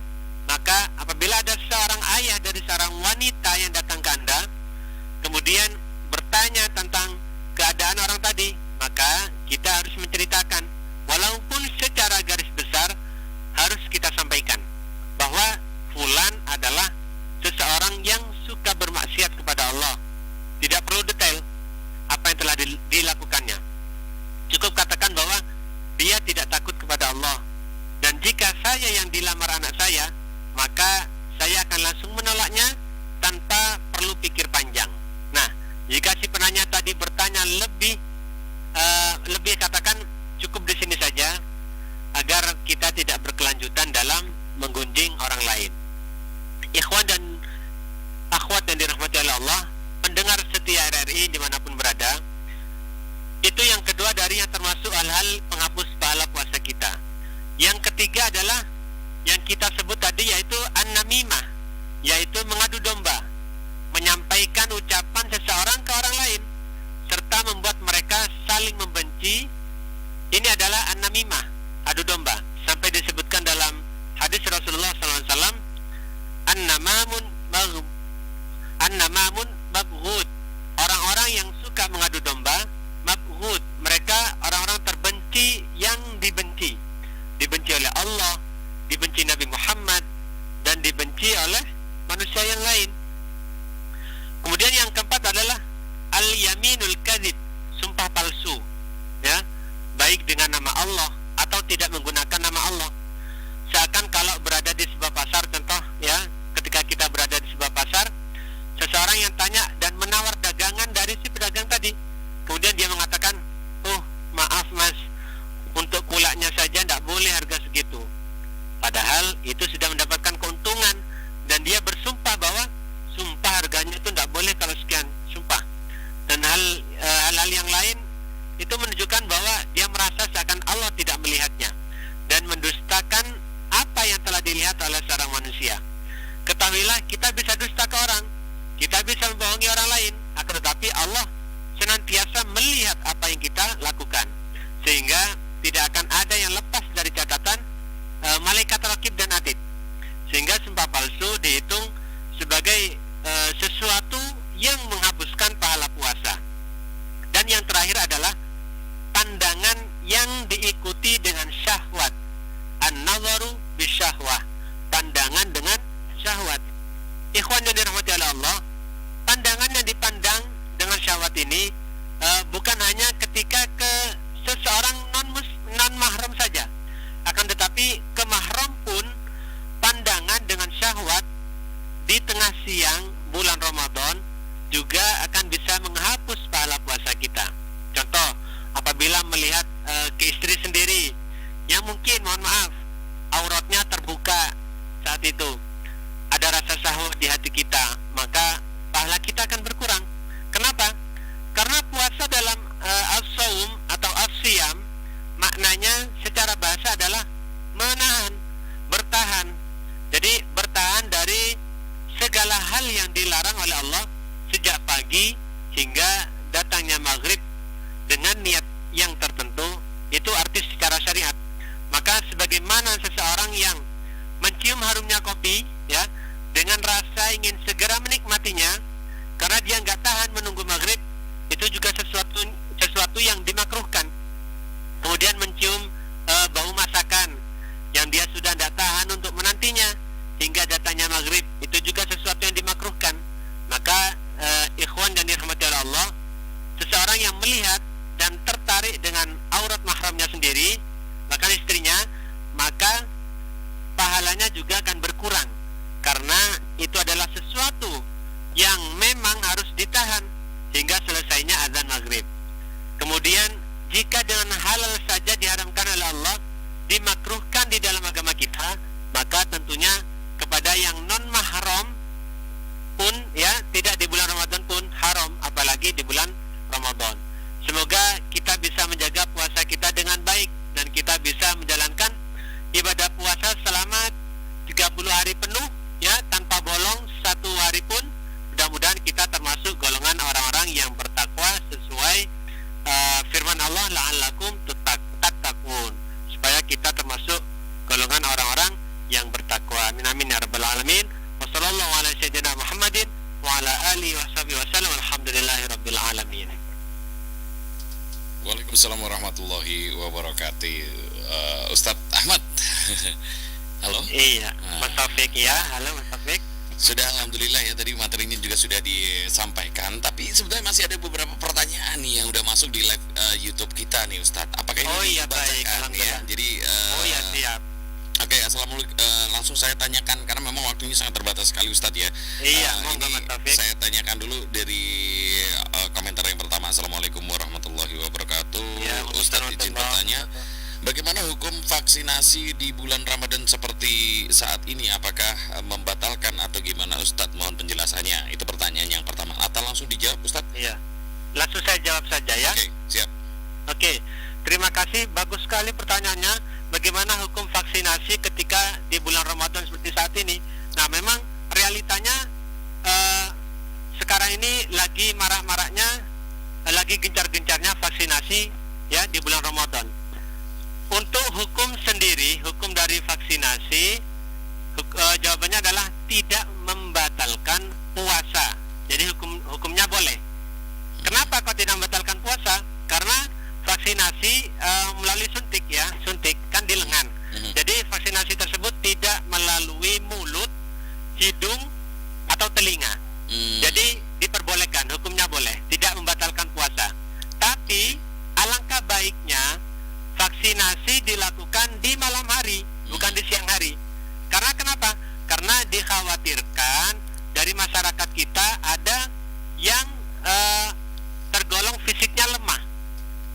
maka apabila ada seorang ayah dari seorang wanita yang datang ke Anda, kemudian bertanya tentang keadaan orang tadi, maka kita harus menceritakan, walaupun secara garis besar harus kita sampaikan bahwa fulan adalah seseorang yang suka bermaksiat kepada Allah. Tidak perlu detail apa yang telah dilakukannya, cukup katakan bahwa dia tidak takut kepada Allah, dan jika saya yang dilamar anak saya, maka saya akan langsung menolaknya tanpa perlu pikir panjang. Nah, jika si penanya tadi bertanya lebih katakan cukup di sini saja, agar kita tidak berkelanjutan dalam menggunjing orang lain. Ikhwan dan akhwat yang dirahmati oleh Allah, pendengar setia RRI dimanapun berada, itu yang kedua dari yang termasuk hal-hal penghapus pahala puasa kita. Yang ketiga adalah yang kita sebut tadi, yaitu an-namimah, yaitu mengadu domba, menyampaikan ucapan seseorang ke orang lain serta membuat mereka saling membenci. Ini adalah an-namimah, adu domba, sampai disebutkan dalam hadis Rasulullah SAW, an-namamun mabghud, orang-orang yang suka mengadu domba, mabghud, mereka orang-orang terbenci yang dibenci oleh Allah, dibenci Nabi Muhammad, dan dibenci oleh manusia yang lain. Kemudian yang keempat adalah al-yaminul kadzib, sumpah palsu, ya, baik dengan nama Allah atau tidak menggunakan nama Allah. Seakan kalau berada di sebuah pasar, contoh ya, ketika kita berada di sebuah pasar, seseorang yang tanya dan menawar dagangan dari si pedagang tadi, kemudian dia mengatakan, oh maaf mas, untuk kulaknya saja tidak boleh harga segitu, padahal itu sudah mendapatkan keuntungan, dan dia bersumpah bahwa sumpah harganya itu tidak boleh kalau sekian, sumpah. Dan hal-hal yang lain itu menunjukkan bahwa dia merasa seakan Allah tidak melihatnya dan mendustakan apa yang telah dilihat oleh seorang manusia. Ketahuilah, kita bisa dusta ke orang, kita bisa membohongi orang lain, akan tetapi Allah senantiasa melihat apa yang kita lakukan, sehingga tidak akan ada yang lepas dari catatan malaikat raqib dan atid, sehingga sumpah palsu dihitung sebagai sesuatu yang menghapuskan pahala puasa. Dan yang terakhir adalah pandangan yang diikuti dengan syahwat, an-nazaru bisyahwah, pandangan dengan syahwat. Ikhwan yang dirahmati oleh Allah, pandangan yang dipandang dengan syahwat ini bukan hanya ketika ke seseorang non mahram saja, akan tetapi ke mahram pun pandangan dengan syahwat di tengah siang bulan Ramadan juga akan bisa menghapus pahala puasa kita. Contoh, apabila melihat ke istri sendiri yang mungkin, mohon maaf, auratnya terbuka saat itu, ada rasa syahwat di hati kita, maka pahala kita akan berkurang. Kenapa? Karena puasa dalam as-saum atau as-siyam, maknanya secara bahasa adalah menahan, bertahan. Jadi bertahan dari segala hal yang dilarang oleh Allah sejak pagi hingga datangnya maghrib dengan niat yang tertentu. Itu arti secara syariat. Maka sebagaimana seseorang yang mencium harumnya kopi, ya, dengan rasa ingin segera menikmatinya karena dia nggak tahan menunggu maghrib, itu juga sesuatu yang dimakruhkan. Kemudian mencium bau masakan yang dia sudah tidak tahan untuk menantinya hingga datangnya maghrib, itu juga sesuatu yang dimakruhkan. Maka ikhwan dan dirahmati oleh Allah, seseorang yang melihat dan tertarik dengan aurat mahramnya sendiri, maka istrinya, maka pahalanya juga akan berkurang, karena itu adalah sesuatu yang memang harus ditahan hingga selesainya azan maghrib. Kemudian jika dengan halal saja diharamkan oleh Allah, dimakruhkan di dalam agama kita, maka tentunya kepada yang non mahram pun, ya, tidak di bulan Ramadan pun haram, apalagi di bulan Ramadan. Semoga kita bisa menjaga puasa kita dengan baik dan kita bisa menjalankan ibadah puasa selama 30 hari penuh, ya, tanpa bolong satu hari pun. Mudah-mudahan kita termasuk golongan orang-orang alihi wasallam. Alhamdulillahirabbil alamin. Waalaikumsalam warahmatullahi wabarakatuh. Ustadz Ahmad. Halo. Iya, Mas Taufik ya. Halo Mas Taufik. Sudah, alhamdulillah ya, tadi materinya juga sudah disampaikan. Tapi sebenarnya masih ada beberapa pertanyaan nih yang udah masuk di live YouTube kita nih Ustadz. Apakah ini Oh iya, dibacakan, baik, ya? alhamdulillah. Jadi Oh ya, siap. Oke, assalamualaikum. Langsung saya tanyakan karena memang waktunya sangat terbatas sekali Ustadz ya. Iya, monggo Ini Mas Taufik. saya tanyakan dulu dari komentar yang pertama. Assalamualaikum warahmatullahi wabarakatuh. Ya, Ustadz izin bertanya, bagaimana hukum vaksinasi di bulan Ramadan seperti saat ini? Apakah membatalkan atau gimana Ustadz? Mohon penjelasannya. Itu pertanyaan yang pertama. Atau langsung dijawab Ustadz? Iya. Langsung saya jawab saja ya. Oke, siap. Oke, terima kasih. Bagus sekali pertanyaannya. Bagaimana hukum vaksinasi ketika di bulan Ramadan seperti saat ini? Nah, memang realitanya sekarang ini lagi marak-maraknya, lagi gencar-gencarnya vaksinasi ya di bulan Ramadan. Untuk hukum sendiri, hukum dari vaksinasi, jawabannya adalah tidak membatalkan puasa. Jadi hukumnya boleh. Kenapa kok tidak membatalkan puasa? Karena vaksinasi melalui suntik ya, suntik kan di lengan. Jadi vaksinasi tersebut tidak melalui mulut, hidung atau telinga. Jadi diperbolehkan, hukumnya boleh, tidak membatalkan puasa. Tapi alangkah baiknya vaksinasi dilakukan di malam hari, bukan di siang hari. Karena kenapa? Karena dikhawatirkan dari masyarakat kita ada yang tergolong fisiknya lemah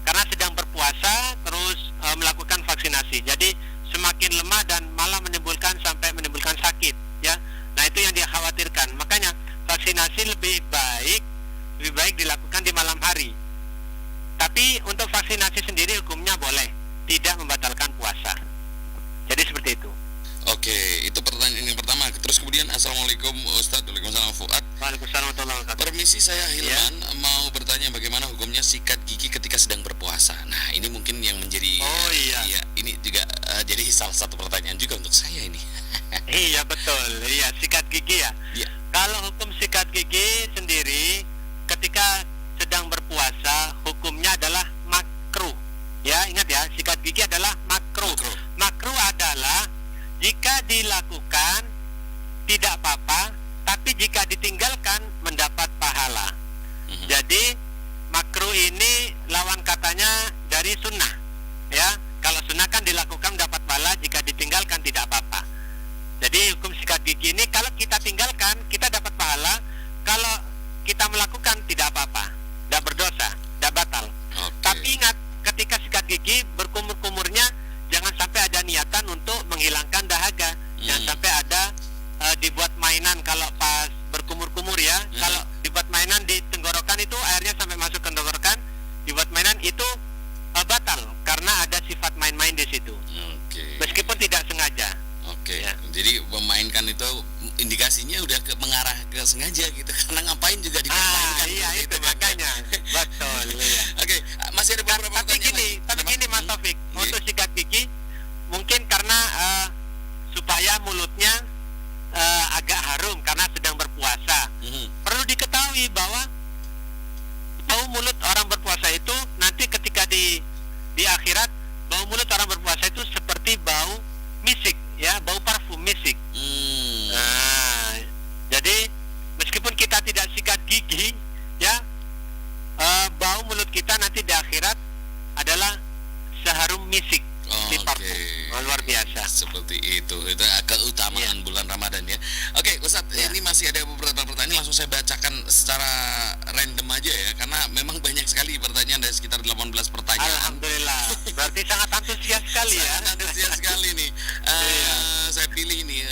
karena sedang berpuasa terus melakukan vaksinasi. Jadi semakin lemah dan malah menimbulkan sakit ya. Nah, itu yang dikhawatirkan. Makanya vaksinasi lebih baik dilakukan di malam hari. Tapi untuk vaksinasi sendiri hukumnya boleh, tidak membatalkan puasa. Jadi seperti itu. Oke, itu pertanyaan yang pertama. Terus kemudian assalamualaikum Ustadz. Waalaikumsalam Fuad. Waalaikumsalam warahmatullahi wabarakatuh. Permisi, saya Hilman mau bertanya bagaimana hukumnya sikat gigi ketika sedang berpuasa. Nah, ini mungkin yang menjadi iya. ini juga jadi salah satu pertanyaan juga untuk saya ini. Iya betul, iya sikat gigi ya. Iya. Kalau hukum sikat gigi sendiri ketika sedang berpuasa hukumnya adalah makruh. Ya, ingat ya, sikat gigi adalah makruh. Makruh adalah jika dilakukan tidak apa-apa, tapi jika ditinggalkan mendapat pahala. Jadi makruh ini lawan katanya dari sunnah. Ya, kalau sunnah kan dilakukan dapat pahala, jika ditinggalkan tidak apa-apa. Jadi hukum sikat gigi ini kalau kita tinggalkan kita dapat pahala, kalau kita melakukan tidak apa-apa, tidak berdosa, tidak batal. Tapi ingat, ketika sikat gigi berkumur-kumurnya jangan sampai ada niatan untuk menghilangkan dahaga. Jangan sampai ada dibuat mainan kalau pas berkumur-kumur ya. Kalau dibuat mainan di tenggorokan itu airnya sampai masuk ke tenggorokan, dibuat mainan itu batal karena ada sifat main-main di situ. Meskipun tidak sengaja. Ya. Jadi memainkan itu indikasinya udah mengarah ke sengaja gitu, karena ngapain juga dimainkan. Iya itu makanya. Betul. Iya. Oke, masih ada beberapa tapi gini Mas Taufik, untuk sikat gigi mungkin karena supaya mulutnya agak harum karena sedang berpuasa. Perlu diketahui bahwa bau mulut orang berpuasa itu nanti ketika di akhirat, bau mulut orang berpuasa itu seperti bau misik ya, bau parfum misik. Nah, jadi meskipun kita tidak sikat gigi ya, bau mulut kita nanti di akhirat adalah seharum misik. Luar biasa. Seperti itu keutamaan bulan Ramadan ya. Oke, Ustadz, ini masih ada beberapa pertanyaan, langsung saya bacakan secara random aja ya, karena memang banyak sekali pertanyaan, dari sekitar 18 pertanyaan. Alhamdulillah. Berarti sangat antusias sekali ya. Sangat antusias sekali nih. Saya pilih nih.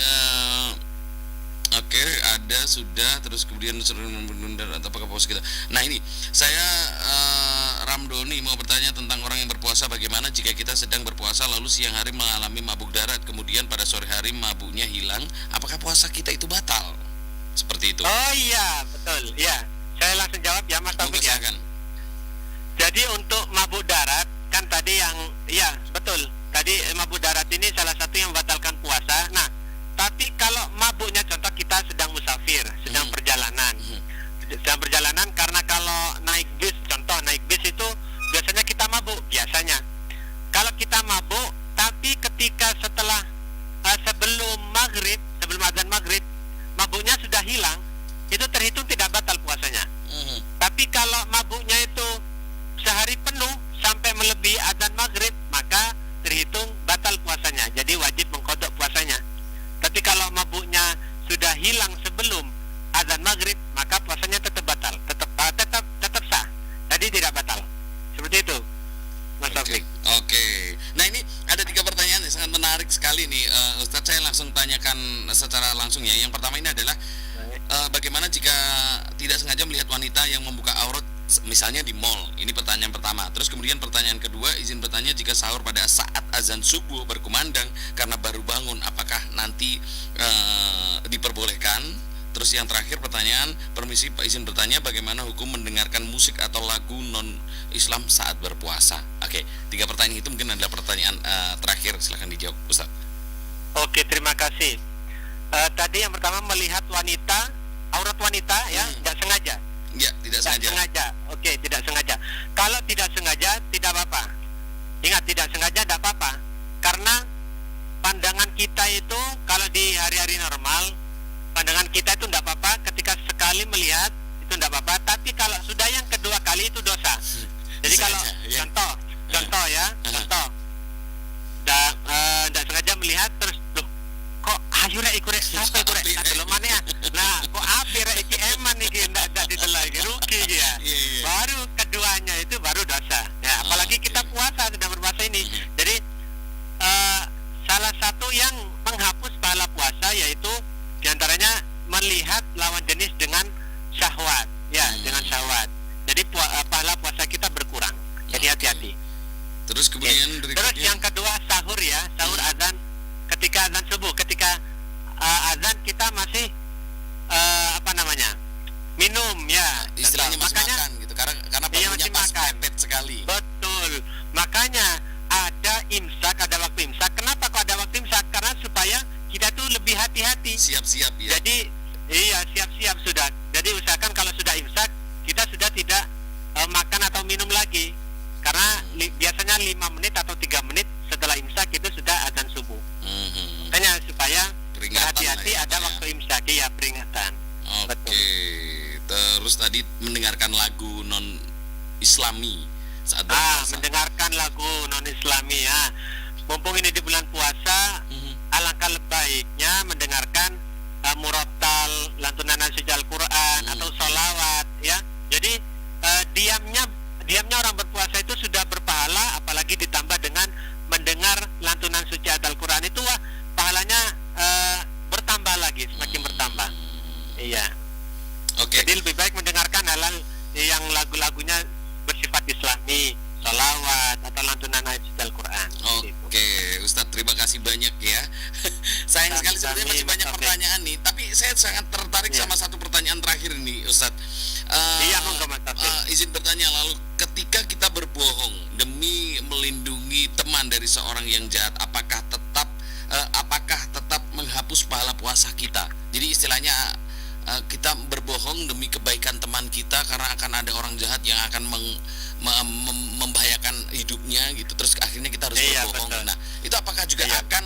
Oke, ada sudah, terus kemudian sering menunda atau apakah puasa kita. Nah, ini saya Ramdoni mau bertanya tentang orang yang berpuasa, bagaimana jika kita sedang berpuasa lalu siang hari mengalami mabuk darat, kemudian pada sore hari mabuknya hilang, apakah puasa kita itu batal? Seperti itu. Oh iya, betul. Ya, saya langsung jawab ya Mas Taufik ya. Jadi untuk mabuk darat kan tadi yang betul. Tadi mabuk darat ini salah satu yang membatalkan puasa. Nah, tapi kalau mabuknya contoh kita sedang musafir, sedang perjalanan. lain adalah bagaimana jika tidak sengaja melihat wanita yang membuka aurat misalnya di mall. Ini pertanyaan pertama. Terus kemudian pertanyaan kedua, izin bertanya, jika sahur pada saat azan subuh berkumandang karena baru bangun, apakah nanti diperbolehkan? Terus yang terakhir pertanyaan, permisi Pak, izin bertanya, bagaimana hukum mendengarkan musik atau lagu non-Islam saat berpuasa? Oke, 3 pertanyaan itu mungkin adalah pertanyaan terakhir, silahkan dijawab Ustaz. Oke, terima kasih. Tadi yang pertama melihat wanita, aurat wanita ya, nggak sengaja. Ya, tidak sengaja. Oke, tidak sengaja. Kalau tidak sengaja, tidak apa-apa. Ingat, tidak sengaja tidak apa-apa. Karena pandangan kita itu, kalau di hari-hari normal, pandangan kita itu tidak apa-apa. Ketika sekali melihat, itu tidak apa-apa. Tapi kalau sudah yang kedua kali, itu dosa. Jadi kalau, contoh ya, tidak sengaja melihat, terus, loh, kok ayo rek iku rek sampai iku rek delok maneh ya. Nah, kok api rek iki eman iki ndak didelok iki rugi iki ya. Baru keduanya itu baru dosa. Ya, apalagi kita puasa, sedang berpuasa ini. Jadi salah satu yang menghapus pahala puasa yaitu diantaranya melihat lawan jenis dengan syahwat, ya, dengan syahwat. Jadi pahala puasa kita berkurang. Jadi hati-hati. Terus kemudian Terus yang kedua sahur ya, sahur azan ketika azan subuh, ketika azan kita masih minum ya, istilahnya masih makanya makan gitu, karena bangunnya pas mepet sekali. Betul, makanya ada imsak, ada waktu imsak. Kenapa kok ada waktu imsak? Karena supaya kita tuh lebih hati-hati, Siap-siap ya. jadi siap-siap sudah. Jadi usahakan kalau sudah imsak kita sudah tidak makan atau minum lagi, karena biasanya 5 menit atau 3 menit setelah imsak itu sudah azan subuh. Makanya supaya hati-hati ya, ada Pak, waktu imsak, ya, peringatan. Oke. Terus tadi mendengarkan lagu non Islami saat berpuasa. Mendengarkan lagu non Islami ya. Mumpung ini di bulan puasa, alangkah baiknya mendengarkan murattal, lantunan suci Al-Quran atau sholawat ya. Jadi diamnya orang berpuasa itu sudah berpahala, apalagi ditambah dengan mendengar lantunan suci Al-Quran itu, wah, pahalanya bertambah lagi, semakin bertambah. Iya. Oke. Jadi lebih baik mendengarkan hal-hal yang lagu-lagunya bersifat Islami, sholawat atau lantunan ayat suci Al-Quran. Oke, Ustadz, terima kasih banyak ya. Sayang sekali sebenarnya masih banyak pertanyaan nih, tapi saya sangat tertarik sama satu pertanyaan terakhir nih, Ustadz. Iya, monggo Mas Taufik. Izin bertanya, lalu ketika kita berbohong demi melindungi teman dari seorang yang jahat, apakah tetap menghapus pahala puasa kita? Jadi istilahnya kita berbohong demi kebaikan teman kita karena akan ada orang jahat yang akan membahayakan hidupnya gitu, terus akhirnya kita harus berbohong. Betul. Nah, itu apakah juga akan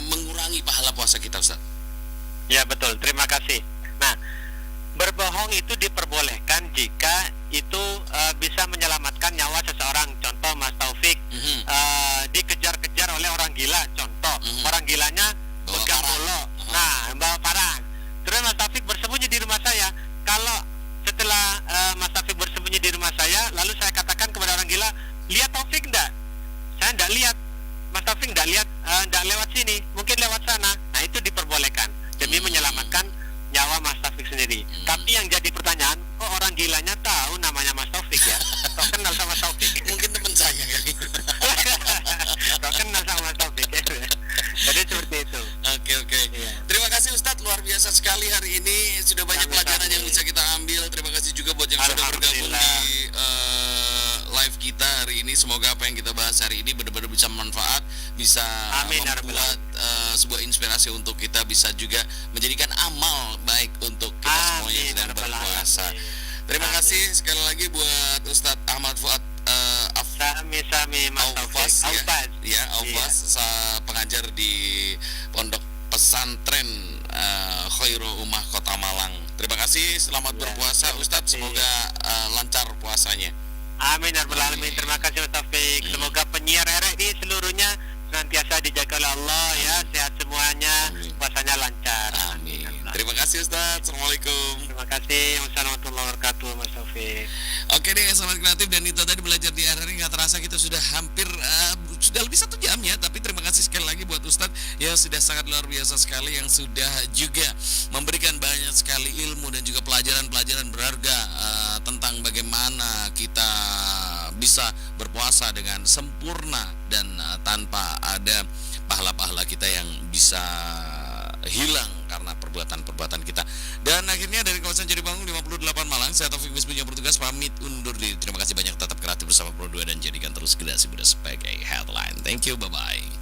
mengurangi pahala puasa kita, Ustaz? Ya, betul, terima kasih. Nah, berbohong itu diperbolehkan jika itu bisa menyelamatkan nyawa seseorang. Contoh Mas Taufik, dikejar-kejar oleh orang gila, contoh orang gilanya pegang golok, bawa parang. Terus Mas Taufik bersembunyi di rumah saya. Kalau setelah Mas Taufik bersembunyi di rumah saya, lalu saya katakan kepada orang gila, lihat Taufik enggak? Saya enggak lihat. Mas Taufik enggak lihat, enggak lewat sini, mungkin lewat sana. Nah, itu diperbolehkan demi menyelamatkan nyawa Mas Taufik sendiri. Tapi yang jadi pertanyaan, kok orang gilanya tahu namanya Mas Taufik ya? Kok kenal sama Taufik? Mungkin teman saya kali. Kok kenal sama Mas Taufik ya? Jadi seperti itu. Oke. Iya. Terima kasih Ustadz, luar biasa sekali hari ini. Sudah banyak pelajaran yang bisa kita ambil. Terima kasih juga buat yang sudah bergabung di live kita hari ini. Semoga apa yang kita bahas hari ini benar-benar bisa bermanfaat, bisa membuat sebuah inspirasi untuk kita, bisa juga menjadikan amal baik untuk kita semua yang sedang berpuasa. Terima kasih sekali lagi buat Ustadz Ahmad Fuad Sami Mas Taufik. Aufas, pengajar di Pondok Pesantren Khairul Ummah Kota Malang. Terima kasih, selamat berpuasa Ustadz, semoga lancar puasanya. Amin ya rabbal alamin. Terima kasih Mas Taufik. Semoga penyiar RRI seluruhnya senantiasa dijaga oleh Allah ya, sehat semuanya, puasanya lancar. Amin. Terima kasih Ustadz. Assalamualaikum. Terima kasih. Wassalamualaikum warahmatullahi wabarakatuh, Mas Taufik. Oke deh, Sobat Kreatif, dan itu tadi belajar di hari ini. Nggak terasa kita sudah hampir sudah lebih 1 jam ya. Tapi terima kasih sekali lagi buat Ustadz yang sudah sangat luar biasa sekali, yang sudah juga memberikan banyak sekali ilmu dan juga pelajaran-pelajaran berharga tentang bagaimana kita bisa berpuasa dengan sempurna dan tanpa ada pahala-pahala kita yang bisa hilang karena perbuatan-perbuatan kita. Dan akhirnya dari kawasan Jatibangun 58 Malang, saya Taufik Misbun yang bertugas pamit undur diri. Terima kasih banyak, tetap kreatif bersama Pro 2 dan jadikan terus Generasi Muda sebagai headline. Thank you, bye-bye.